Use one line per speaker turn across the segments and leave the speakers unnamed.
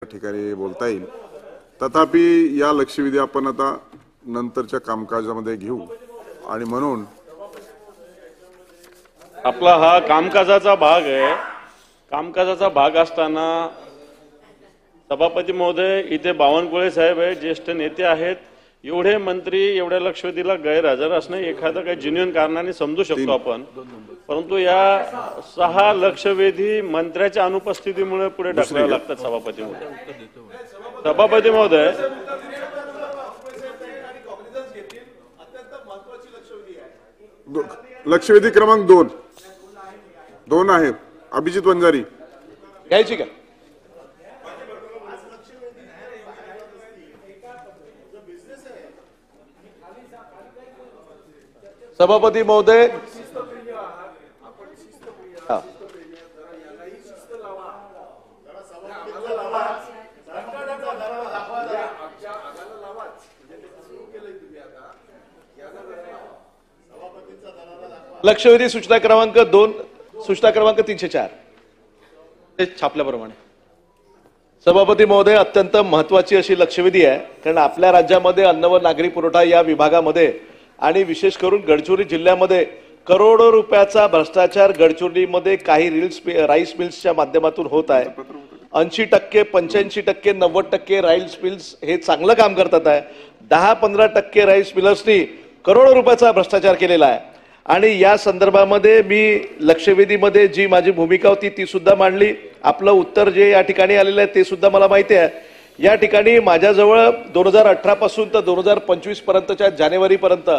ठिकाणी बोलता येईल। तथापि या लक्षवेधी आपण आता नंतरच्या कामकाजामध्ये घेऊ आणि म्हणून
आपला हा कामकाजाचा भाग आहे। कामकाजाचा भाग असताना सभापती महोदय, इथे बावनकुळे साहेब आहे, ज्येष्ठ नेते आहेत, एवढे मंत्री एवढ्या लक्षवेधीला गैरहजर असणे एखादं काही जेन्युइन कारणाने समजू शकतो आपण, परंतु या 6 लक्षवेधी मंत्र्याच्या अनुपस्थितीमुळे पुढे ढकलावे लागतात। सभापती महोदय
लक्षवेधी क्रमांक 2 आहे। अभिजित वंजारी
घ्यायची का? सभापती महोदय, लक्षवेधी सूचना क्रमांक 2, सूचना क्रमांक 304 छापल्याप्रमाणे सभापती महोदय, अत्यंत महत्वाची अशी लक्षवेधी आहे, कारण आपल्या राज्यामध्ये अन्न व नागरी पुरवठा या विभागामध्ये आणि विशेष करून गडचिरोली जिल्ह्यामध्ये करोडो रुपयाचा भ्रष्टाचार गडचिरोलीमध्ये काही राईस मिल्सच्या माध्यमातून होत आहे। 80%, 85%, 90% राईस मिल्स हे चांगलं काम करतात आहे। 10-15% राईस मिलर्सनी करोडो रुपयाचा भ्रष्टाचार केलेला आहे आणि या संदर्भामध्ये मी लक्षवेधीमध्ये जी माझी भूमिका होती ती सुद्धा मांडली। आपलं उत्तर जे या ठिकाणी आलेलं आहे ते सुद्धा मला माहिती आहे। या ठिकाणी माझ्याजवळ 2018 पासून तर 2025 पर्यंतच्या जानेवारीपर्यंत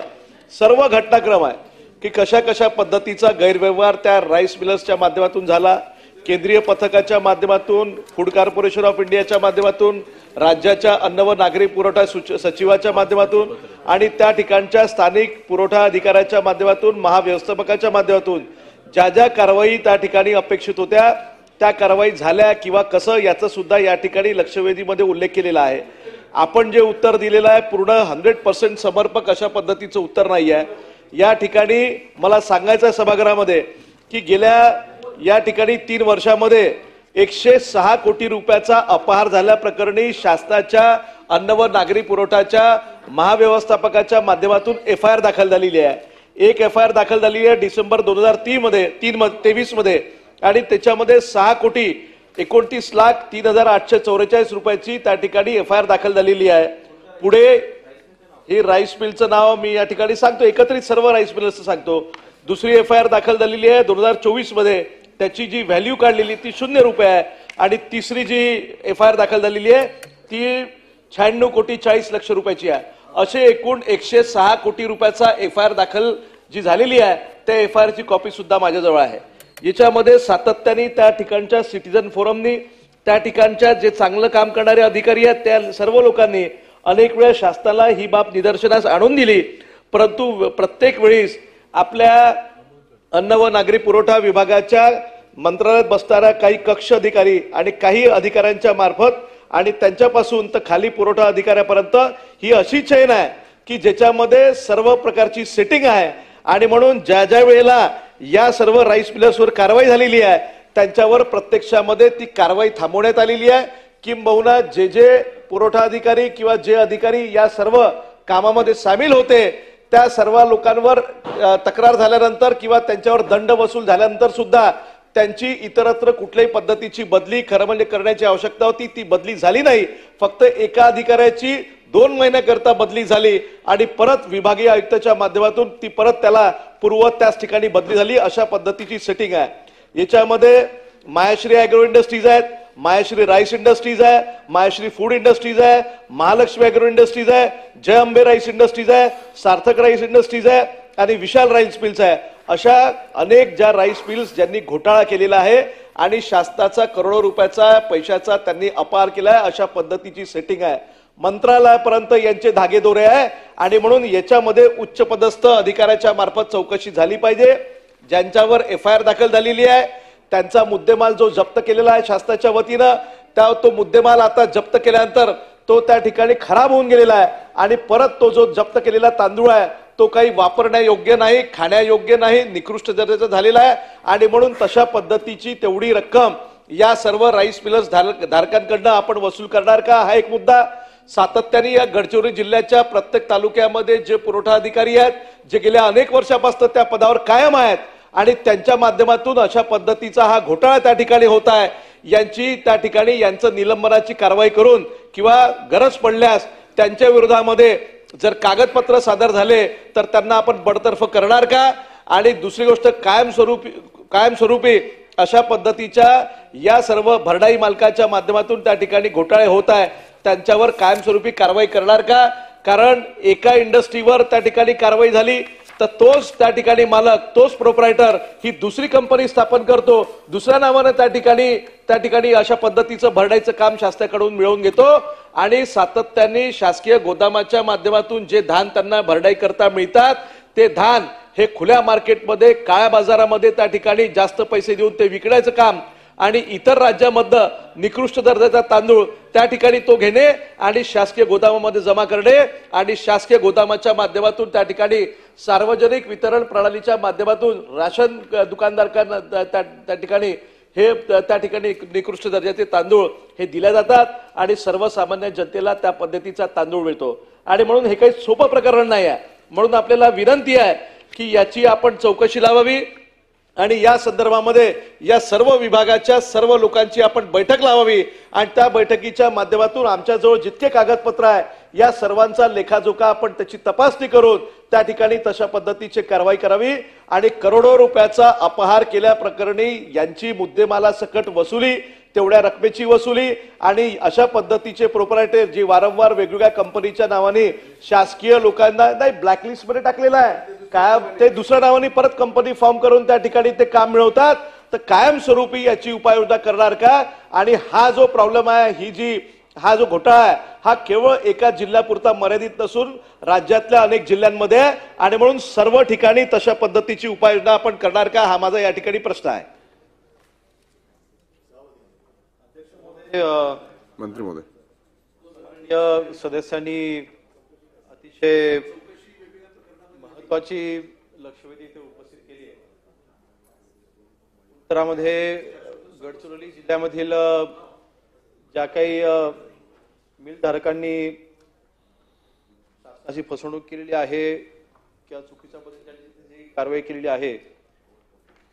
सर्व घटनाक्रम आहे की कशा कशा पद्धतीचा गैरव्यवहार त्या राईस मिलर्सच्या माध्यमातून झाला, केंद्रीय पथकाच्या माध्यमातून, फूड कॉर्पोरेशन ऑफ इंडियाच्या माध्यमातून, राज्याच्या अन्न व नागरी पुरवठा सचिवाच्या माध्यमातून आणि त्या ठिकाणच्या स्थानिक पुरवठा अधिकाऱ्याच्या माध्यमातून, महाव्यवस्थापकाच्या माध्यमातून ज्या ज्या कारवाई त्या ठिकाणी अपेक्षित होत्या त्या कारवाई झाल्या किंवा कसं याचं सुद्धा या ठिकाणी लक्षवेधीमध्ये उल्लेख केलेला आहे। आपण जे उत्तर दिलेलं आहे पूर्ण 100% समर्पक अशा पद्धतीचं उत्तर नाही आहे। या ठिकाणी मला सांगायचं आहे सभागृहामध्ये की गेल्या या ठिकाणी 3 वर्षामध्ये 106 कोटी रुपयाचा अपहार झाल्या प्रकरणी शासनाच्या अन्न व नागरी पुरवठाच्या महाव्यवस्थापकाच्या माध्यमातून FIR दाखल झालेली आहे। एक FIR दाखल झालेली आहे डिसेंबर 2023 मध्ये आणि त्याच्यामध्ये 6,29,03,844 रुपयाची त्या ठिकाणी FIR दाखल झालेली आहे। पुढे हे राईस मिलचं नाव मी या ठिकाणी सांगतो, एकत्रित सर्व राईस मिलर्सचं सांगतो। दुसरी FIR दाखल झालेली आहे 2024 मध्ये, त्याची जी व्हॅल्यू काढलेली ती 0 रुपये आहे आणि तिसरी जी FIR दाखल झालेली आहे ती 96,40,00,000 रुपयाची आहे। असे एकूण 106 कोटी रुपयाचा FIR दाखल जी झालेली आहे त्या FIR ची कॉपी सुद्धा माझ्याजवळ आहे। याच्यामध्ये सातत्याने त्या ठिकाणच्या सिटीजन फोरमनी, त्या ठिकाणच्या जे चांगलं काम करणारे अधिकारी आहेत त्या सर्व लोकांनी अनेक वेळा शासनाला ही बाब निदर्शनास आणून दिली, परंतु प्रत्येक वेळेस आपल्या अन्न व नागरी पुरवठा विभागाच्या मंत्रालयात बसणाऱ्या काही कक्ष अधिकारी आणि काही अधिकाऱ्यांच्या मार्फत आणि त्यांच्यापासून तर खाली पुरवठा अधिकाऱ्यापर्यंत ही अशी चेन आहे की ज्याच्यामध्ये सर्व प्रकारची सेटिंग आहे आणि म्हणून ज्या ज्या वेळेला या सर्व राईस मिलर्सवर कारवाई झालेली आहे त्यांच्यावर प्रत्यक्षामध्ये ती कारवाई थांबवण्यात आलेली आहे। किंबहुना जे जे पुरवठा अधिकारी किंवा जे अधिकारी या सर्व कामामध्ये सामील होते त्या सर्व लोकांवर तक्रार झाल्यानंतर किंवा त्यांच्यावर दंड वसूल झाल्यानंतर सुद्धा त्यांची इतरत्र कुठल्याही पद्धतीची बदली खरं म्हणजे करण्याची आवश्यकता होती, ती बदली झाली नाही। फक्त एका अधिकाऱ्याची 2 महिन्याकरता बदली झाली आणि परत विभागीय आयुक्ताच्या माध्यमातून ती परत त्याला पूर्ववत त्याच ठिकाणी बदली झाली, अशा पद्धतीची सेटिंग आहे। याच्यामध्ये मायाश्री ॲग्रो इंडस्ट्रीज आहेत, मायाश्री राईस इंडस्ट्रीज आहे, मायाश्री फूड इंडस्ट्रीज आहे, महालक्ष्मी ॲग्रो इंडस्ट्रीज आहे, जय अंबे राईस इंडस्ट्रीज आहे, सार्थक राईस इंडस्ट्रीज आहे आणि विशाल राईस मिल्स आहे। अशा अनेक ज्या राईस मिल्स ज्यांनी घोटाळा केलेला आहे आणि शासनाचा करोडो रुपयाचा पैशाचा त्यांनी अपहार केला आहे, अशा पद्धतीची सेटिंग आहे। मंत्रालयापर्यंत यांचे धागेदोरे आहे आणि म्हणून याच्यामध्ये उच्च पदस्थ अधिकाऱ्याच्या मार्फत चौकशी झाली पाहिजे। ज्यांच्यावर FIR दाखल झालेली आहे त्यांचा मुद्देमाल जो जप्त केलेला आहे शासनाच्या वतीनं, तो मुद्देमाल आता जप्त केल्यानंतर तो त्या ठिकाणी खराब होऊन गेलेला आहे आणि परत तो जो जप्त केलेला तांदूळ आहे तो काही वापरण्यायोग्य नाही, खाण्यायोग्य नाही, निकृष्ट दर्जाचा झालेला आहे आणि म्हणून तशा पद्धतीची तेवढी रक्कम या सर्व राईस मिलर्स धारकांकडनं आपण वसूल करणार का, हा एक मुद्दा. सातत्याने या गडचिरोली जिल्ह्याच्या प्रत्येक तालुक्यामध्ये जे पुरवठा अधिकारी आहेत, जे गेल्या अनेक वर्षापासून त्या पदावर कायम आहेत आणि त्यांच्या माध्यमातून अशा पद्धतीचा हा घोटाळा त्या ठिकाणी होत आहे, यांची त्या ठिकाणी यांचं निलंबनाची कारवाई करून किंवा गरज पडल्यास त्यांच्या विरोधामध्ये जर कागदपत्र सादर झाले तर त्यांना आपण बडतर्फ करणार का. आणि दुसरी गोष्ट, कायमस्वरूपी अशा पद्धतीच्या या सर्व भरडाई मालकाच्या माध्यमातून त्या ठिकाणी घोटाळे होत आहे, त्यांच्यावर कायमस्वरूपी कारवाई करणार का. कारण एका इंडस्ट्रीवर त्या ठिकाणी कारवाई झाली तर तोच त्या ठिकाणी मालक, तोच प्रोप्रायटर ही दुसरी कंपनी स्थापन करतो, दुसऱ्या नावाने त्या ठिकाणी अशा पद्धतीचं भरडाईचं काम शासनाकडून मिळवून घेतो आणि सातत्याने शासकीय गोदामाच्या माध्यमातून जे धान त्यांना भरडाई करता मिळतात ते धान हे खुल्या मार्केटमध्ये, काळ्या बाजारामध्ये त्या ठिकाणी जास्त पैसे देऊन ते विकण्याचं काम आणि इतर राज्यामधलं निकृष्ट दर्जाचा तांदूळ त्या ठिकाणी तो घेणे आणि शासकीय गोदामामध्ये जमा करणे आणि शासकीय गोदामाच्या माध्यमातून त्या ठिकाणी सार्वजनिक वितरण प्रणालीच्या माध्यमातून राशन दुकानदारांना त्या ठिकाणी हे त्या ठिकाणी निकृष्ट दर्जाचे तांदूळ हे दिले जातात आणि सर्वसामान्य जनतेला त्या पद्धतीचा तांदूळ मिळतो. आणि म्हणून हे काही सोपं प्रकरण नाही आहे. म्हणून आपल्याला विनंती आहे की याची आपण चौकशी लावावी आणि या संदर्भामध्ये या सर्व विभागाच्या सर्व लोकांची आपण बैठक लावावी आणि त्या बैठकीच्या माध्यमातून आमच्याजवळ जितके कागदपत्र आहे या सर्वांचा लेखाजोखा आपण त्याची तपासणी करून त्या ठिकाणी तशा पद्धतीची कारवाई करावी आणि करोडो रुपयाचा अपहार केल्या प्रकरणी यांची मुद्देमाला सकट वसुली, तेवढ्या रकमेची वसुली आणि अशा पद्धतीचे प्रोप्रायटर जी वारंवार वेगवेगळ्या कंपनीच्या नावाने शासकीय लोकांना नाही ब्लॅकलिस्ट मध्ये टाकलेला आहे, काय ते दुसऱ्या नावाने परत कंपनी फॉर्म करून त्या ठिकाणी ते काम मिळवतात. तर कायमस्वरूपी याची उपाययोजना करणार का. आणि हा जो प्रॉब्लेम आहे, हा जो घोटाळा आहे हा केवळ एका जिल्ह्यापुरता मर्यादित नसून राज्यातल्या अनेक जिल्ह्यांमध्ये आहे आणि म्हणून सर्व ठिकाणी तशा पद्धतीची उपाययोजना आपण करणार का, हा माझा या ठिकाणी प्रश्न आहे.
मंत्री महोदय,
सदस्यांनी अतिशय महत्वाची लक्षवेधी इथे उपस्थित केली आहे. उत्तरामध्ये गडचिरोली जिल्ह्यामधील ज्या काही मिलधारकांनी शासनाची फसवणूक केलेली आहे किंवा चुकीच्या पद्धतीने जी कारवाई केलेली आहे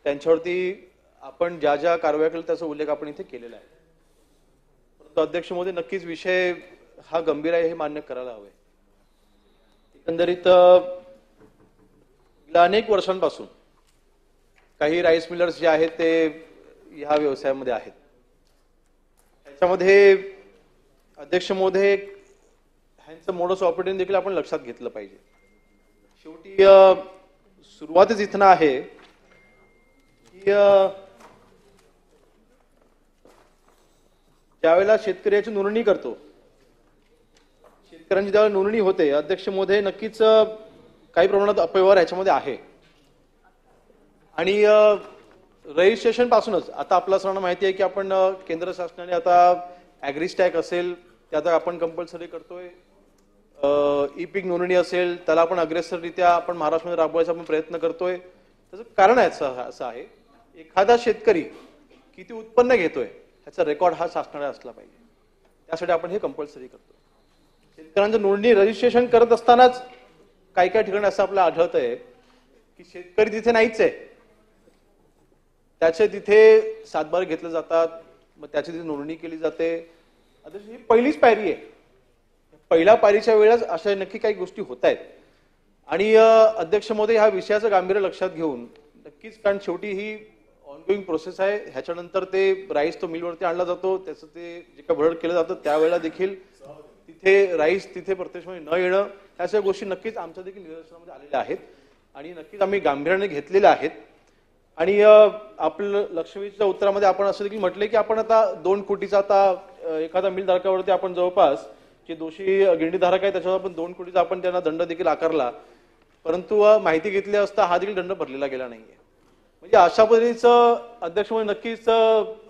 त्यांच्यावरती आपण ज्या ज्या कारवाई केल्या त्याचा उल्लेख आपण इथे केलेला आहे. परंतु अध्यक्ष महोदय, नक्कीच विषय हा गंभीर आहे हे मान्य करायला हवे. एकंदरीत अनेक वर्षांपासून काही राईस मिलर्स जे आहेत ते ह्या व्यवसायामध्ये आहेत. त्याच्यामध्ये अध्यक्ष महोदय ह्यांचं मोडस ऑपरेटिंग देखील आपण लक्षात घेतलं पाहिजे. शेवटी सुरुवातच इथनं आहे की ज्यावेळेला शेतकऱ्याची नोंदणी करतो, शेतकऱ्यांची ज्यावेळेला नोंदणी होते, अध्यक्ष महोदय नक्कीच काही प्रमाणात अपव्यवहार ह्याच्यामध्ये आहे. आणि रजिस्ट्रेशन पासूनच आता आपल्या सर्वांना माहिती आहे की आपण केंद्र शासनाने आता ॲग्रीस्टॅक असेल ते आता आपण कंपल्सरी करतोय, ई पीक नोंदणी असेल त्याला आपण अग्रेसररित्या आपण महाराष्ट्रामध्ये राबवायचा आपण प्रयत्न करतोय. त्याचं कारण आहे असं आहे, एखादा शेतकरी किती उत्पन्न घेतोय ह्याचा रेकॉर्ड हा शासनाने असला पाहिजे. त्यासाठी आपण हे कंपल्सरी करतो. शेतकऱ्यांचं नोंदणी रजिस्ट्रेशन करत असतानाच काही काही ठिकाणी असं आपल्याला आढळतंय की शेतकरी तिथे नाहीच आहे, त्याचे तिथे सातबारे घेतले जातात, मग त्याची तिथे नोंदणी केली जाते. आता ही पहिलीच पायरी आहे. पहिल्या पायरीच्या वेळेस अशा नक्की काही गोष्टी होत आहेत. आणि अध्यक्ष महोदय, ह्या विषयाचं गांभीर्य लक्षात घेऊन नक्कीच, कारण शेवटी ही ऑनगोईंग प्रोसेस आहे. ह्याच्यानंतर ते राईस तो मिलवरती आणला जातो, त्याचं ते जे काही भरड केलं जातं त्यावेळेला देखील तिथे राईस तिथे प्रत्यक्षमध्ये न येणं, ह्या सगळ्या गोष्टी नक्कीच आमच्या देखील निदर्शनामध्ये आलेल्या आहेत आणि नक्कीच आम्ही गांभीर्याने घेतलेल्या आहेत. आणि आपलं लक्षवेधीच्या उत्तरामध्ये आपण असं देखील म्हटलंय की आपण आता 2 कोटीचा आता एखादा मिलधारकावरती आपण जवळपास जे दोषी गिरणीधारक आहे त्याच्यावर आपण 2 कोटीचा आपण त्यांना दंड देखील आकारला, परंतु माहिती घेतली असता हा देखील दंड भरलेला गेला नाहीये. म्हणजे अशा पद्धतीचं अध्यक्ष म्हणून नक्कीच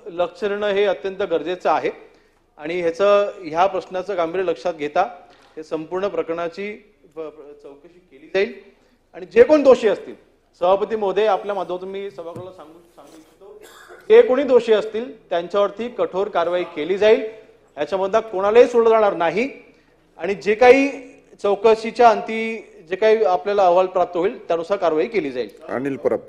लक्ष देणं हे अत्यंत गरजेचं आहे. आणि ह्या प्रश्नाचं गांभीर्य लक्षात घेता हे संपूर्ण प्रकरणाची चौकशी केली जाईल आणि जे कोण दोषी असतील, सभापती महोदय आपल्या माध्यमातून मी सभागृहाला सांगू इच्छितो, जे कोणी दोषी असतील त्यांच्यावरती कठोर कारवाई केली जाईल, याच्यामधला कोणालाही सोडलं जाणार नाही. आणि जे काही चौकशीच्या अंती जे काही आपल्याला अहवाल प्राप्त होईल त्यानुसार कारवाई केली जाईल.
अनिल परब.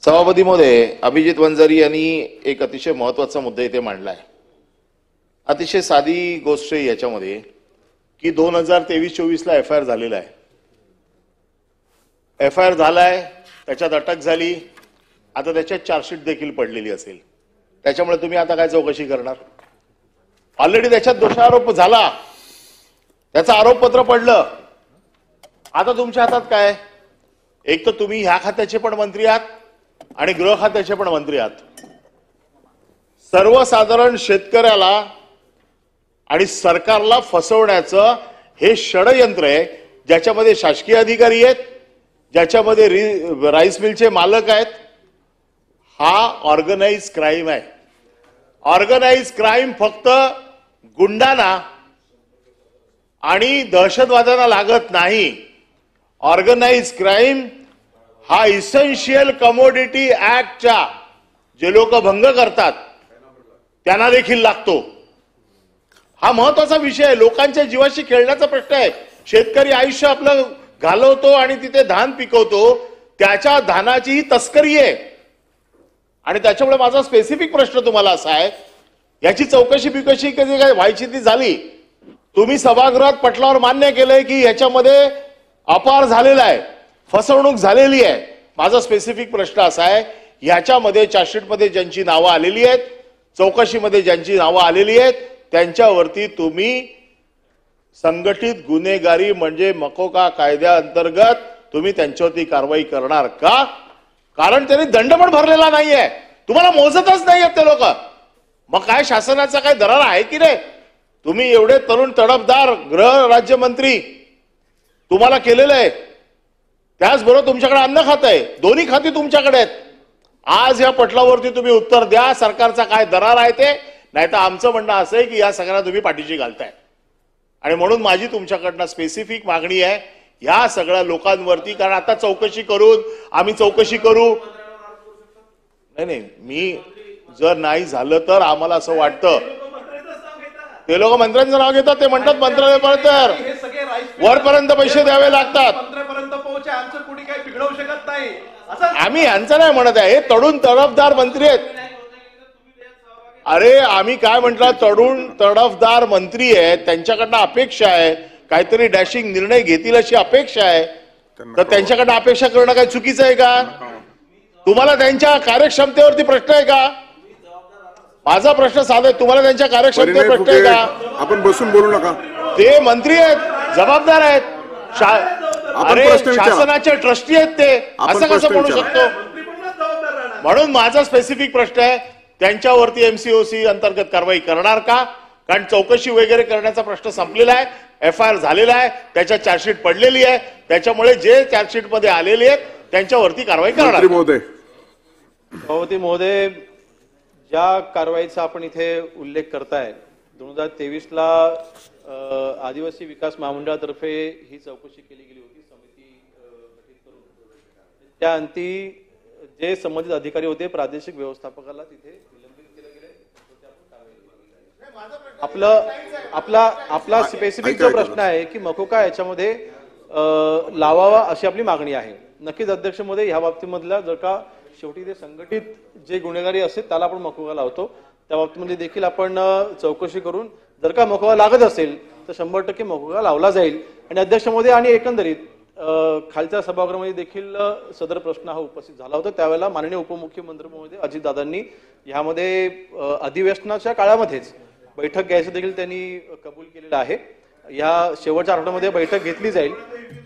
सभापती महोदय, अभिजित वंजारी यांनी एक अतिशय महत्वाचा मुद्दा इथे मांडलाय. अतिशय साधी गोष्ट आहे याच्यामध्ये की 2023-24 ला एफआयआर झालेला आहे. एफआयआर झालाय, त्याच्यात अटक झाली, आता त्याच्यात चार्जशीट देखील पडलेली असेल. त्याच्यामुळे तुम्ही आता काय चौकशी करणार? ऑलरेडी त्याच्यात दोषारोप झाला, त्याचं आरोपपत्र पडलं. आता तुमच्या हातात काय? एक तर तुम्ही ह्या खात्याचे पण मंत्री आहात आणि गृह खात्याचे पण मंत्री आहात. सर्वसाधारण शेतकऱ्याला आणि सरकारला फसवण्याचं हे षडयंत्र आहे, ज्याच्यामध्ये शासकीय अधिकारी आहेत, ज्याच्यामध्ये राईस मिलचे मालक आहेत. हा ऑर्गनाइज क्राईम आहे. ऑर्गनाइज क्राईम फक्त गुंडांना आणि दहशतवाद्यांना लागत नाही. ऑर्गनाइज क्राईम हा इसेन्शियल कमोडिटी ऍक्टच्या जे लोक भंग करतात त्यांना देखील लागतो. हा महत्वाचा विषय आहे. लोकांच्या जीवाशी खेळण्याचा प्रश्न आहे. शेतकरी आयुष्य आपलं घालवतो आणि तिथे धान पिकवतो, त्याच्या धानाची ही तस्करी आहे. आणि त्याच्यामुळे माझा स्पेसिफिक प्रश्न तुम्हाला असा आहे, याची चौकशी बिकशी कधी काय व्हायची ती झाली. तुम्ही सभागृहात पटलावर मान्य केलंय की याच्यामध्ये अपार झालेला आहे, फसवणूक झालेली आहे. माझा स्पेसिफिक प्रश्न असा आहे, ह्याच्यामध्ये चार्जशीटमध्ये ज्यांची नावं आलेली आहेत, चौकशीमध्ये ज्यांची नावं आलेली आहेत, त्यांच्यावरती तुम्ही संघटित गुन्हेगारी म्हणजे मकोका कायद्याअंतर्गत तुम्ही त्यांच्यावरती कारवाई करणार का? कारण त्यांनी दंड पण भरलेला नाहीये, तुम्हाला मोजतच नाहीयेत ते लोक. मग काय शासनाचा काय दरार आहे की नाही? तुम्ही एवढे तरुण तडफदार गृह राज्यमंत्री तुम्हाला केलेलं आहे, त्याचबरोबर तुमच्याकडे अन्न खातं आहे, दोन्ही खाती तुमच्याकडे आहेत. आज या पटलावरती तुम्ही उत्तर द्या, सरकारचा काय दरार आहे ते. नाही तर आमचं म्हणणं असं आहे की या सगळ्यांना तुम्ही पाठीशी घालताय. आणि म्हणून माझी तुमच्याकडनं स्पेसिफिक मागणी आहे या सगळ्या लोकांवरती, कारण आता चौकशी करून आम्ही चौकशी करू नाही, मी जर नाही झालं तर आम्हाला असं वाटतं ते लोक मंत्र्यांचं नाव घेतात, ते म्हणतात मंत्रालयापर्यंत वरपर्यंत पैसे द्यावे लागतात. आम्ही यांचं नाही म्हणत आहे, हे तरुण तडफदार मंत्री आहेत. अरे आम्ही काय म्हटलं, तरुण तडफदार मंत्री आहेत, त्यांच्याकडनं अपेक्षा आहे काहीतरी डॅशिंग निर्णय घेतील अशी अपेक्षा आहे. तर त्यांच्याकडनं अपेक्षा करणं काही चुकीचं आहे का? तुम्हाला त्यांच्या कार्यक्षमतेवरती प्रश्न आहे का? माझा प्रश्न साधा आहे, तुम्हाला त्यांच्या कार्यक्षमतेवर प्रश्न आहे का?
आपण बसून बोलू नका.
ते मंत्री आहेत, जबाबदार आहेत, अरे शासनाचे ट्रस्टी आहेत ते, असं कसं म्हणू शकतो? म्हणून माझा स्पेसिफिक प्रश्न आहे, त्यांच्यावरती एमसीओसी अंतर्गत कारवाई करणार का? कारण चौकशी वगैरे करण्याचा प्रश्न संपलेला आहे, एफआयआर झालेला आहे, त्याच्यात चार्जशीट पडलेली आहे, त्याच्यामुळे जे चार्जशीट मध्ये आलेले आहेत त्यांच्यावरती कारवाई करणार.
सभापती महोदय, ज्या कारवाईचा आपण इथे उल्लेख करताय, 2023 ला आदिवासी विकास महामंडळातर्फे ही चौकशी केली गेली होती, समिती गठीत करून. त्या अंती जे संबंधित अधिकारी होते, प्रादेशिक व्यवस्थापकाला तिथे निलंबित केलं गेलं. आपला स्पेसिफिक जो प्रश्न आहे की मकोका याच्यामध्ये लावावा अशी आपली मागणी आहे. नक्कीच अध्यक्ष महोदय, ह्या बाबतीमधला जर का शेवटी ते संघटित जे गुन्हेगारी असतील त्याला आपण मकोका लावतो, त्या बाबतीमध्ये देखील आपण चौकशी करून जर का मकोका लागत असेल तर 100% मकोका लावला जाईल. आणि अध्यक्ष महोदय, आणि एकंदरीत खालच्या सभागृहामध्ये देखील सदर प्रश्न हा उपस्थित झाला होता. त्यावेळेला माननीय उपमुख्यमंत्री महोदय अजितदादांनी ह्यामध्ये अधिवेशनाच्या काळामध्येच बैठक घ्यायचं देखील त्यांनी कबूल केलेलं आहे. या शेवटच्या आठवड्यामध्ये बैठक घेतली जाईल.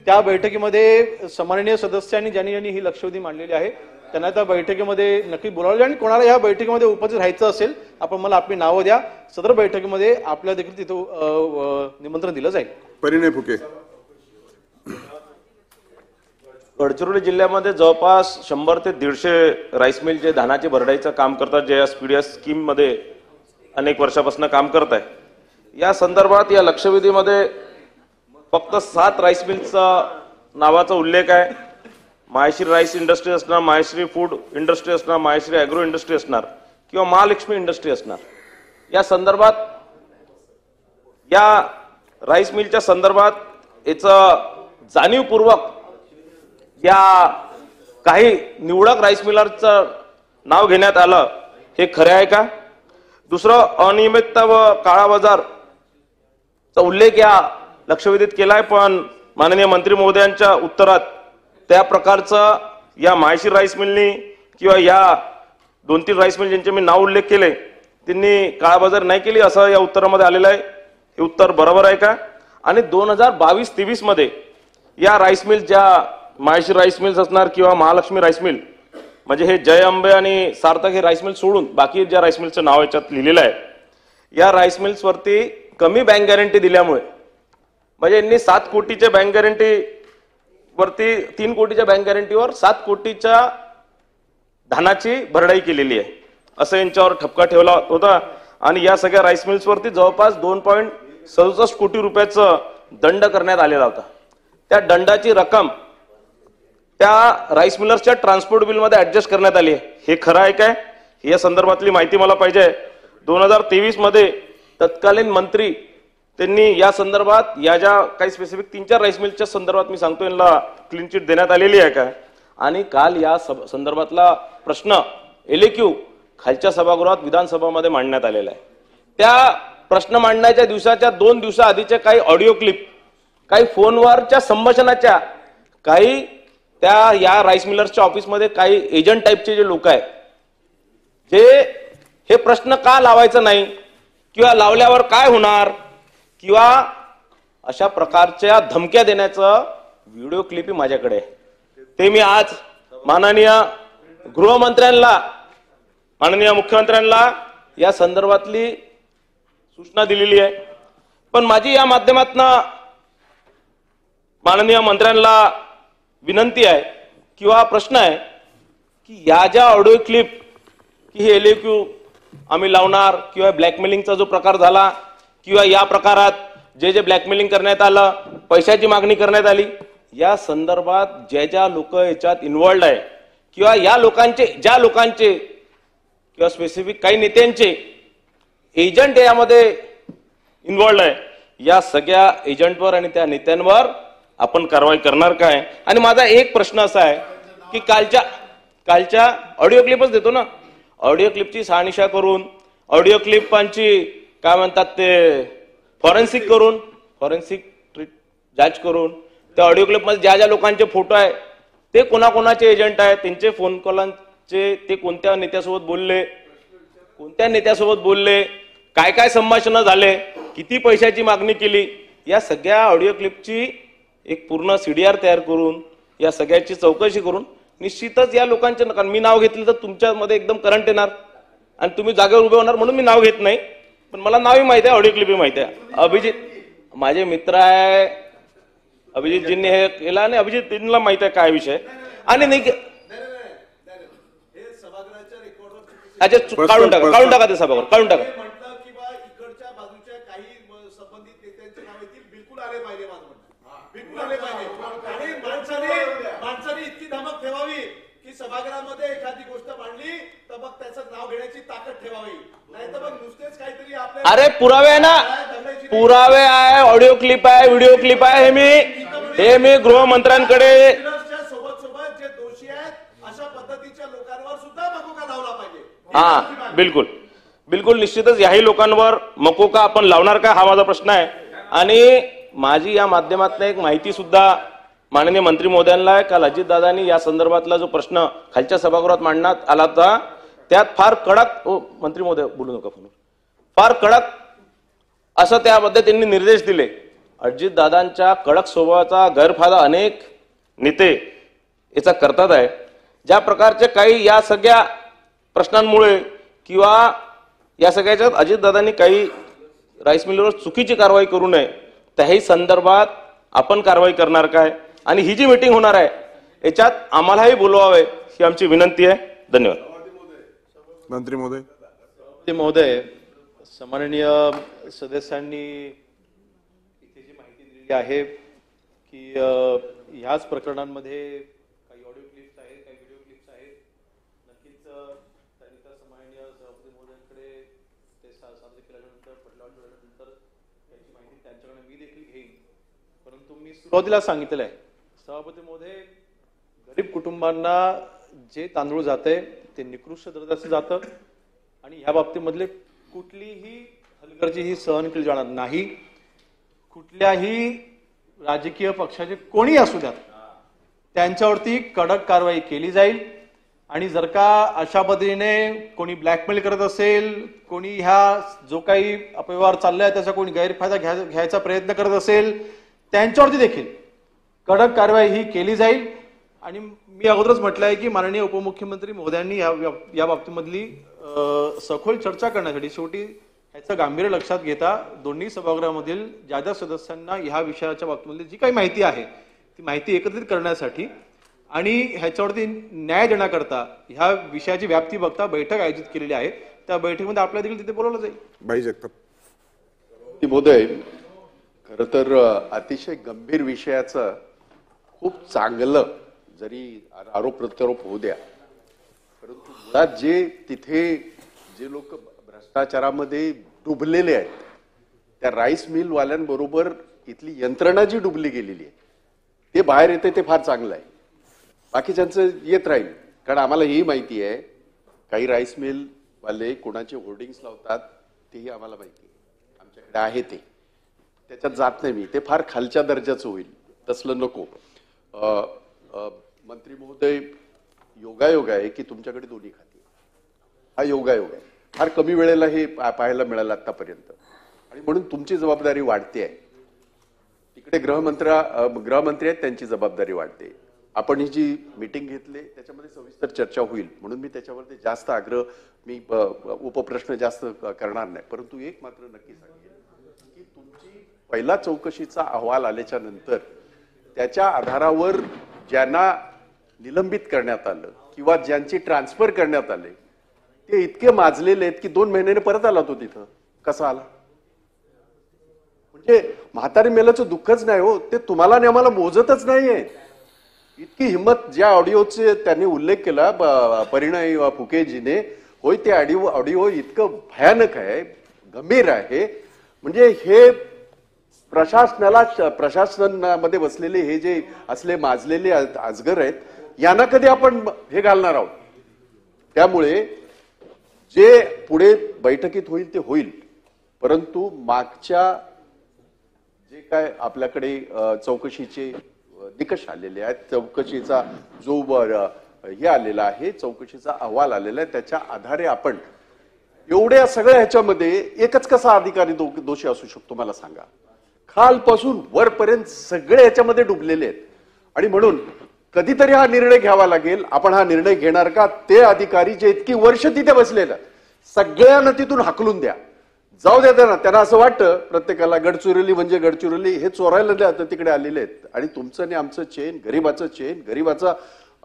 त्या बैठकीमध्ये सन्माननीय सदस्यांनी ज्यांनी ही लक्षवेधी मांडलेली आहे त्यांना त्या बैठकीमध्ये नक्की बोलावले. आणि कोणाला या बैठकीमध्ये उपस्थित राहायचं असेल, आपण मला आपली नावं द्या, सदर बैठकीमध्ये आपल्याला देखील तिथं निमंत्रण दिलं जाईल.
परिणय फुके.
गडचिरोली जिल्ह्यामध्ये जवळपास 100 ते 150 राईस मिल जे धानाची भरडाईचं काम करतात, जे या स्पीडीएस स्कीम मध्ये अनेक वर्षापासून काम करत आहे. या संदर्भात या लक्षवेधीमध्ये फक्त 7 राईस मिलचा नावाचा उल्लेख आहे. माहेश्री राईस इंडस्ट्री असणार, माहेश्री फूड इंडस्ट्री असणार, माहेश्री ॲग्रो इंडस्ट्री असणार किंवा महालक्ष्मी इंडस्ट्री असणार, या संदर्भात या राईस मिलच्या संदर्भात याचं जाणीवपूर्वक या काही निवडक राईस मिलरचं नाव घेण्यात आलं, हे खरे आहे का? दुसरं, अनियमितता व काळा बाजारचा उल्लेख या लक्षवेधीत केलाय, पण माननीय मंत्री महोदयांच्या उत्तरात त्या प्रकारचं या माहेश्री राईस मिलनी किंवा या 2-3 राईस मिल ज्यांचे मी नाव उल्लेख केले त्यांनी काळाबाजार नाही केली असं या उत्तरामध्ये आलेलं आहे. हे उत्तर बरोबर आहे का? आणि 2022-23 मध्ये या राईस मिल, ज्या माहेश्री राईस मिल्स असणार किंवा महालक्ष्मी राईस मिल, म्हणजे हे जय अंबे आणि सार्थक हे राईस मिल सोडून बाकी ज्या राईस मिलचं नाव याच्यात लिहिलेलं आहे, या राईस मिल्स वरती कमी बँक गॅरंटी दिल्यामुळे, म्हणजे यांनी 7 कोटीच्या बँक गॅरंटी वरती 3 कोटीच्या बँक गॅरंटीवर 7 कोटीच्या धानाची भरडाई केलेली आहे, असं यांच्यावर ठपका ठेवला होता. आणि या सगळ्या राईस मिल्स वरती जवळपास 2.67 कोटी रुपयाचं दंड करण्यात आलेला होता. त्या दंडाची रक्कम त्या राईस मिलर्सच्या ट्रान्सपोर्ट बिलमध्ये ऍडजस्ट करण्यात आली आहे. हे खरं आहे काय? या संदर्भातली माहिती मला पाहिजे. 2023 मध्ये तत्कालीन मंत्री त्यांनी या संदर्भात या ज्या काही स्पेसिफिक 3-4 राईस मिलच्या संदर्भात मी सांगतो यांना क्लीन चिट देण्यात आलेली आहे का? आणि काल या संदर्भातला प्रश्न LAQ खालच्या सभागृहात विधानसभामध्ये मांडण्यात आलेला आहे. त्या प्रश्न मांडण्याच्या दिवसाच्या 2 दिवसाआधीच्या काही ऑडिओ क्लिप, काही फोनवरच्या संभाषणाच्या, काही त्या या राईस मिलर्सच्या ऑफिसमध्ये काही एजंट टाईपचे जे लोक आहेत, जे हे प्रश्न का लावायचं नाही किंवा लावल्यावर काय होणार किंवा अशा प्रकारच्या धमक्या देण्याचं व्हिडिओ क्लिपही माझ्याकडे आहे. ते मी आज माननीय गृहमंत्र्यांना, माननीय मुख्यमंत्र्यांना या संदर्भातली सूचना दिलेली आहे. पण माझी या माध्यमातून माननीय मंत्र्यांना विनंती आहे किंवा प्रश्न आहे की या ज्या ऑडिओ क्लिप की हे LAQ आम्ही लावणार किंवा ब्लॅकमेलिंगचा जो प्रकार झाला किंवा या प्रकारात जे ब्लॅकमेलिंग करण्यात आलं, पैशाची मागणी करण्यात आली, या संदर्भात ज्या लोक याच्यात इन्व्हॉल्ड आहे किंवा या लोकांचे, ज्या लोकांचे किंवा स्पेसिफिक काही नेत्यांचे एजंट यामध्ये इन्व्हॉल्ड आहे, या सगळ्या एजंटवर आणि त्या नेत्यांवर आपण कारवाई करणार काय? आणि माझा एक प्रश्न असा आहे की कालच्या ऑडिओ क्लिपच देतो ना, ऑडिओ क्लिपची शहानिशा करून, ऑडिओ क्लिपांची काय म्हणतात ते फॉरेन्सिक करून, फॉरेन्सिक जांच करून, त्या ऑडिओ क्लिपमध्ये ज्या लोकांचे फोटो आहे ते कोणाकोणाचे एजंट आहेत, त्यांचे फोन कॉलांचे, ते कोणत्या नेत्यासोबत बोलले, कोणत्या नेत्यासोबत बोलले, काय काय संभाषण झाले, किती पैशाची मागणी केली, या सगळ्या ऑडिओ क्लिपची एक पूर्ण CDR तयार करून या सगळ्याची चौकशी करून निश्चितच या लोकांचे, कारण मी नाव घेतलं तर तुमच्यामध्ये एकदम करंट येणार आणि तुम्ही जागेवर उभे होणार, म्हणून मी नाव घेत नाही. पण मला नावही माहिती आहे, ऑडिओ क्लिपही माहिती आहे. अभिजित माझे मित्र आहे, अभिजितजींनी हे केलं आणि अभिजितजींना माहिती आहे काय विषय. आणि नाही अच्छा, काढून टाका ते सभागृह, काढून टाका.
माणसाने इतकी धमक ठेवावी की सभागृहामध्ये एखादी गोष्ट मांडली तर मग त्याचं नाव घेण्याची ताकद ठेवावी, नाही तर मग नुसतेच काहीतरी आपले.
अरे पुरावे आहे ना, पुरावे आहे, ऑडिओ क्लिप आहे, व्हिडिओ क्लिप आहे. हे मी गृहमंत्र्यांकडे
सोबत जे दोषी आहेत अशा पद्धतीच्या लोकांवर सुद्धा मकोका लावला पाहिजे.
हा, बिलकुल बिलकुल, निश्चितच याही लोकांवर मकोका आपण लावणार का, हा माझा प्रश्न आहे. आणि माझी या माध्यमातून एक माहिती सुद्धा माननीय मंत्री महोदयांना आहे. काल अजितदादांनी या संदर्भातला जो प्रश्न खालच्या सभागृहात मांडण्यात आला होता, त्यात फार कडक, मंत्री महोदय बोलू नका फोनवर, फार कडक असं त्यामध्ये त्यांनी निर्देश दिले. अजितदादांच्या कडक स्वभावाचा गैरफायदा अनेक नेते याचा करतात आहे. ज्या प्रकारचे काही या सगळ्या प्रश्नांमुळे किंवा या सगळ्याच्यात अजितदादांनी काही राईस मिलवर चुकीची कारवाई करू नये, त्याही संदर्भात आपण कारवाई करणार काय? आणि ही जी मीटिंग होणार आहे याच्यात आम्हालाही बोलवावे ही आमची विनंती आहे. धन्यवाद.
मंत्री महोदय.
महोदय, सन्माननीय सदस्यांनी इथे जी माहिती दिलेली आहे की ह्याच प्रकरणांमध्ये काही ऑडिओ त्यांच्याकडे मी देखील घेईन, परंतु मी सुरुवातीला सांगितलेलं आहे सभापती महोदय, गरीब कुटुंबांना जे तांदूळ जाते ते निकृष्ट दर्जाचं जातं आणि ह्या बाबतीमधले कुठलीही हलगर्जी सहन केली जाणार नाही. कुठल्याही राजकीय पक्षाचे कोणी असू द्यात त्यांच्यावरती कडक कारवाई केली जाईल. आणि जर का अशा पद्धतीने कोणी ब्लॅकमेल करत असेल, कोणी ह्या जो काही अपव्यवहार चाललाय त्याचा कोणी गैरफायदा घ्यायचा प्रयत्न करत असेल, त्यांच्यावरती देखील कडक कारवाई ही केली जाईल. आणि मी अगोदरच म्हटलं आहे की माननीय उपमुख्यमंत्री महोदयांनी या बाबतीमधली सखोल चर्चा करण्यासाठी शेवटी ह्याचं गांभीर्य लक्षात घेता दोन्ही सभागृहामधील ज्या सदस्यांना ह्या विषयाच्या बाबतीमधली जी काही माहिती आहे ती माहिती एकत्रित करण्यासाठी आणि ह्याच्यावरती न्याय देण्याकरता ह्या विषयाची व्याप्ती बघता बैठक आयोजित केलेली आहे. त्या बैठकीमध्ये आपल्या देखील तिथे बोलवलं जाईल.
भाई जगताप
महोदय, खरं तर अतिशय गंभीर विषयाचं खूप चांगलं जरी आरोप प्रत्यारोप होऊ द्या, परंतु मुळात तिथे जे लोक भ्रष्टाचारामध्ये डुबलेले आहेत त्या राईस मिल वाल्यांबरोबर इथली यंत्रणा जी डुबली गेलेली आहे ते बाहेर येते, ते फार चांगलं आहे. बाकीच्यांचं येत राहील, कारण आम्हाला ही माहिती आहे काही राईस मिल वाले कोणाचे होर्डिंग्स लावतात तेही आम्हाला माहिती आहे, आमच्याकडे आहे ते, त्याच्यात जात नाही मी, ते फार खालच्या दर्जाचं होईल, तसलं नको. मंत्री महोदय, योगायोग आहे की तुमच्याकडे दोन्ही खाती, हा योगायोग आहे. फार कमी वेळेला हे पाहायला मिळालं आतापर्यंत आणि म्हणून तुमची जबाबदारी वाढते आहे. तिकडे गृहमंत्री आहेत, त्यांची जबाबदारी वाढते. आपण ही जी मीटिंग घेतली त्याच्यामध्ये सविस्तर चर्चा होईल म्हणून मी त्याच्यावरती जास्त आग्रह, मी उपप्रश्न जास्त करणार नाही. परंतु एक मात्र नक्की सांगेन की तुमची पहिला चौकशीचा अहवाल आल्याच्या नंतर त्याच्या आधारावर ज्यांना निलंबित करण्यात आलं किंवा ज्यांची ट्रान्सफर करण्यात आले ते इतके माजलेले आहेत की 2 महिन्याने परत आला तो तिथं. कसा आला? म्हणजे म्हातारी मेल्याचं दुःखच नाही हो, ते तुम्हाला आणि आम्हाला मोजतच नाहीये. इतकी हिंमत ज्या ऑडिओचे त्यांनी उल्लेख केला परिणय फुकेजीने, होय ते ऑडिओ इतकं भयानक आहे, गंभीर आहे. म्हणजे हे प्रशासनामध्ये बसलेले हे जे असले माजलेले अजगर आहेत यांना कधी आपण हे घालणार आहोत. त्यामुळे जे पुढे बैठकीत होईल ते होईल, परंतु मागच्या जे काय आपल्याकडे चौकशीचे निकष आलेले आहेत, चौकशीचा जो हे आलेला आहे, चौकशीचा अहवाल आलेला आहे, त्याच्या आधारे आपण एवढ्या सगळ्या ह्याच्यामध्ये एकच कसा अधिकारी दोषी असू शकतो मला सांगा? खालपासून वरपर्यंत सगळे ह्याच्यामध्ये डुबलेले आहेत. आणि म्हणून कधीतरी हा निर्णय घ्यावा लागेल. आपण हा निर्णय घेणार का? ते अधिकारी जे इतकी वर्ष तिथे बसलेले सगळ्यांना तिथून हाकलून द्या, जाऊ द्या त्यांना. त्यांना असं वाटतं प्रत्येकाला गडचिरोली म्हणजे गडचिरोली, हे चोरायला तिकडे आलेले आहेत आणि तुमचं आणि आमचं चेन, गरीबाचं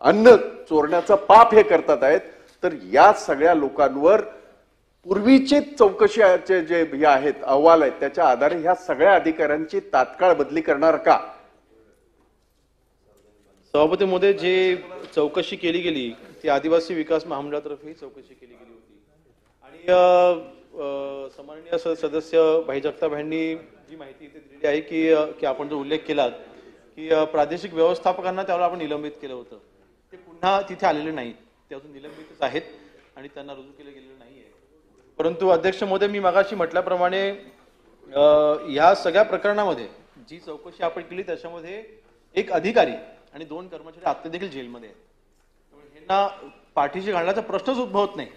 अन्न चोरण्याचं पाप हे करतात आहेत. तर या सगळ्या लोकांवर पूर्वीचे चौकशीचे जे हे आहेत अहवाल आहेत त्याच्या आधारे ह्या सगळ्या अधिकाऱ्यांची तात्काळ बदली करणार का?
सभापती महोदय, जे चौकशी केली गेली ती आदिवासी विकास महामंडळातर्फे चौकशी केली गेली होती आणि सन्माननीय सदस्य भाई जगताप यांनी जी माहिती इथे दिलेली आहे की आपण जो उल्लेख केला की प्रादेशिक व्यवस्थापकांना त्यावेळेला आपण निलंबित केलं होतं, ते पुन्हा तिथे आलेले नाहीत, ते अजून निलंबितच आहेत आणि त्यांना रुजू केलं गेलेलं नाहीये. परंतु अध्यक्ष महोदय, मी मगाशी म्हटल्याप्रमाणे या सगळ्या प्रकरणामध्ये जी चौकशी आपण केली त्याच्यामध्ये एक अधिकारी आणि 2 कर्मचारी आत्ता देखील जेलमध्ये आहेत. त्यामुळे ह्यांना पाठीशी घालण्याचा प्रश्नच उद्भवत नाही.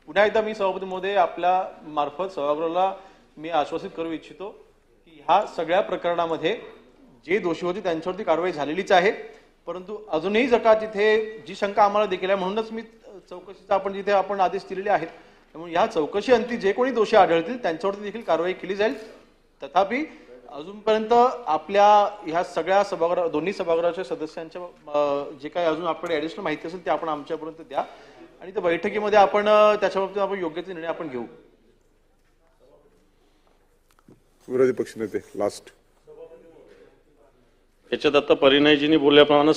पुन्हा एकदा मी सभापती महोदय आपल्या मार्फत सभागृहाला मी आश्वासित करू इच्छितो की ह्या सगळ्या प्रकरणामध्ये जे दोषी होते त्यांच्यावरती कारवाई झालेलीच आहे. परंतु अजूनही जर का तिथे जी शंका आम्हाला देखील आहे म्हणूनच मी चौकशीचा आपण जिथे आपण आदेश दिलेले आहेत, त्यामुळे या चौकशी अंती जे कोणी दोषी आढळतील त्यांच्यावरती देखील कारवाई केली जाईल. तथापि अजूनपर्यंत आपल्या ह्या सगळ्या दोन्ही सभागृहाच्या सदस्यांच्या जे काही अजून आपल्याकडे ऍडिशनल माहिती असेल ते आपण आमच्यापर्यंत द्या आणि त्या बैठकीमध्ये आपण त्याच्या बाबतीत आपण योग्य ते निर्णय आपण घेऊ.
विरोधी पक्षनेते लास्ट
याच्यात आता परिणयजींनी बोलल्याप्रमाणे